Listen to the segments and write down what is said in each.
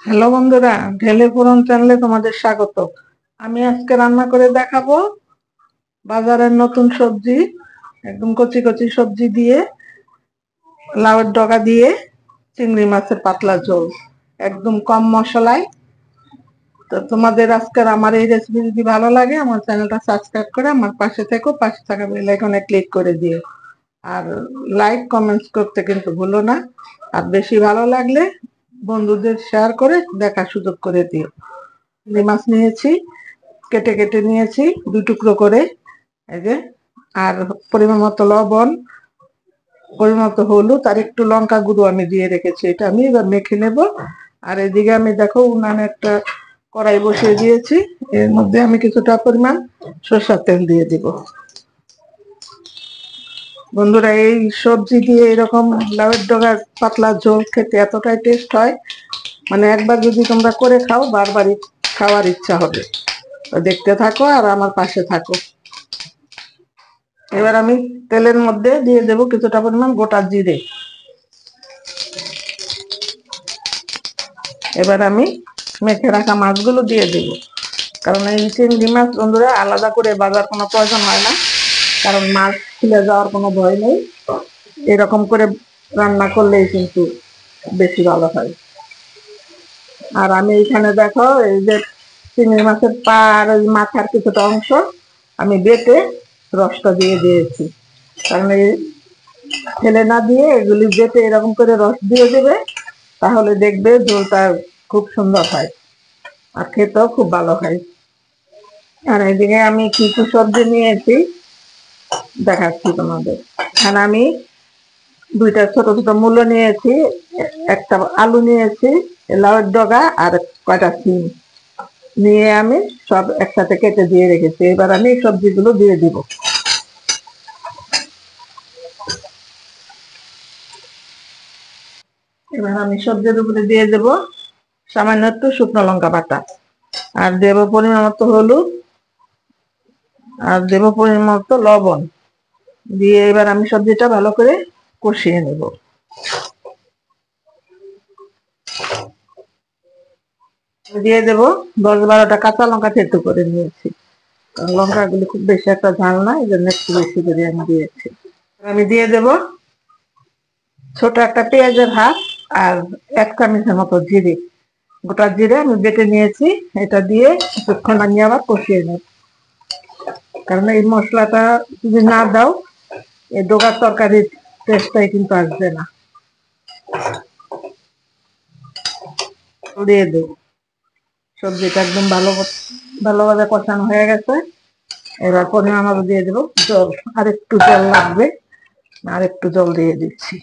Hello বন্ধুরা, ঢেলে ফোড়ন চ্যানেলে তোমাদের স্বাগত। আমি আজকে রান্না করে দেখাবো বাজারের নতুন সবজি, একদম কচি কচি সবজি দিয়ে লাউয়ের ডগা দিয়ে চিংড়ি মাছের পাতলা ঝোল, একদম কম মশলায়। তো তোমাদের আজকের আমার এই রেসিপি যদি ভালো লাগে, আমার চ্যানেলটা সাবস্ক্রাইব করে আমার পাশে থেকো, পাশে থাকা বেল আইকনে ক্লিক করে দিও। আর লাইক কমেন্টস করতে কিন্তু ভুলো না। আর বেশি ভালো লাগলে বন্ধুদের শেয়ার করে দেখার সুযোগ করে দিও। চিংড়ি মাছ নিয়েছি, কেটে কেটে নিয়েছি 2 টুকরো করে, এই যে। আর পরিমাণ মতো লবণ, পরিমাণ মতো হলুদ আর একটু লঙ্কা গুঁড়ো আমি দিয়ে রেখেছি। এটা আমি এবার মেখে নেব। আর এদিকে আমি দেখো উনানে একটা কড়াই বসিয়ে দিয়েছি, এর মধ্যে আমি কিছুটা পরিমাণ সরষের তেল দিয়ে দিব। বন্ধুরা, এই সবজি দিয়ে এরকম লাউয়ের ডগার পাতলা ঝোল খেতে এতটাই টেস্ট হয়, মানে একবার যদি তোমরা করে খাও বারবারই খাওয়ার ইচ্ছা হবে। তো দেখতে থাকো আর আমার পাশে থাকো। এবার আমি তেলের মধ্যে দিয়ে দেব কিছুটা পরিমাণ গোটা জিরে। এবার আমি মেখে রাখা মাছগুলো দিয়ে দেব, কারণ এই চিংড়ি মাছ বন্ধুরা আলাদা করে বাজার কোনো প্রয়োজন হয় না, কারণ মাছ খুলে যাওয়ার কোনো ভয় নেই। এরকম করে রান্না করলেই কিন্তু বেশি ভালো হয়। আর আমি এখানে দেখো এই যে চিংড়ি মাছের পা আর ওই মাথার কিছুটা অংশ আমি বেটে রসটা দিয়ে দিয়েছি, কারণ এই ফেলে না দিয়ে এগুলি বেটে এরকম করে রস দিয়ে দেবে, তাহলে দেখবে ঝোলটা খুব সুন্দর হয় আর খেতেও খুব ভালো হয়। আর এদিকে আমি কি কি সবজি নিয়েছি দেখাচ্ছি তোমাদের। এখানে আমি 2টা ছোট ছোট মূলো নিয়েছি, একটা আলু নিয়েছি, লাউয়ের ডগা আর কয়টা সিম নিয়ে আমি সব একসাথে কেটে দিয়ে রেখেছি। এবার আমি এই সবজিগুলো দিয়ে দিব। এবার আমি সবজির উপরে দিয়ে দেব সামান্য একটু শুকনো লঙ্কা বাটা, আর দেব পরিমাণ মতো হলুদ, আর দেব পরিমাণ মতো লবণ দিয়ে এবার আমি সবজিটা ভালো করে কষিয়ে নেব। দিয়ে দেব 10-12টা কাঁচা লঙ্কা থেঁতো করে নিয়েছি, কারণ লঙ্কাগুলি খুব বেশি একটা ঝাল না, এই জন্য একটু বেশি করে আমি দিয়েছি। আমি দিয়ে দেব ছোট একটা পেঁয়াজের হাফ আর 1 চামচের মতো জিরে, গোটা জিরে আমি বেটে নিয়েছি। এটা দিয়ে কিছুক্ষণ আমি আবার কষিয়ে নেব, কারণ এই মশলাটা যদি না দাও এই ডোগার তরকারির টেস্টটাই কিন্তু আসবে না। দিয়ে দেব, সবজিটা একদম ভালোভাবে কষানো হয়ে গেছে। এবার পরিমাণ মতো দিয়ে দেবো জল, আর একটু জল লাগবে, আর একটু জল দিয়ে দিচ্ছি।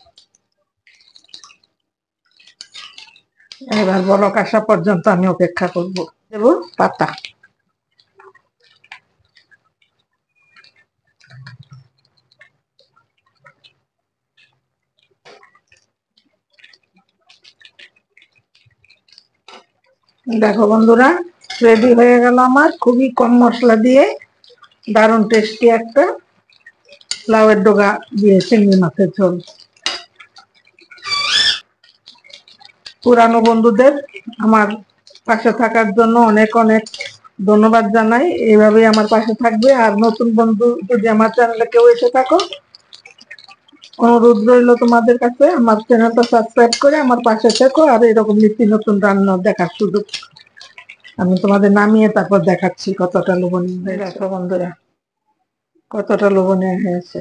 এবার বলক আসা পর্যন্ত আমি অপেক্ষা করব। দেব পাতা। দেখো বন্ধুরা, রেডি হয়ে গেল আমার খুবই কম মশলা দিয়ে দারুণ টেস্টি একটা লাউয়ের ডগা দিয়ে চিংড়ি মাছের ঝোল। পুরানো বন্ধুদের আমার পাশে থাকার জন্য অনেক অনেক ধন্যবাদ জানাই। এইভাবেই আমার পাশে থাকবে। আর নতুন বন্ধু যদি আমার চ্যানেলে কেউ এসে থাকো, অনুরোধ রইল তোমাদের কাছে আমার চ্যানেলটা সাবস্ক্রাইব করে আমার পাশে থেকো, আর এরকম নিত্য নতুন রান্না দেখার সুযোগ আমি তোমাদের নামিয়ে তারপর দেখাচ্ছি কতটা লোভনীয় হয়েছে। দেখো বন্ধুরা কতটা লোভনীয় হয়েছে।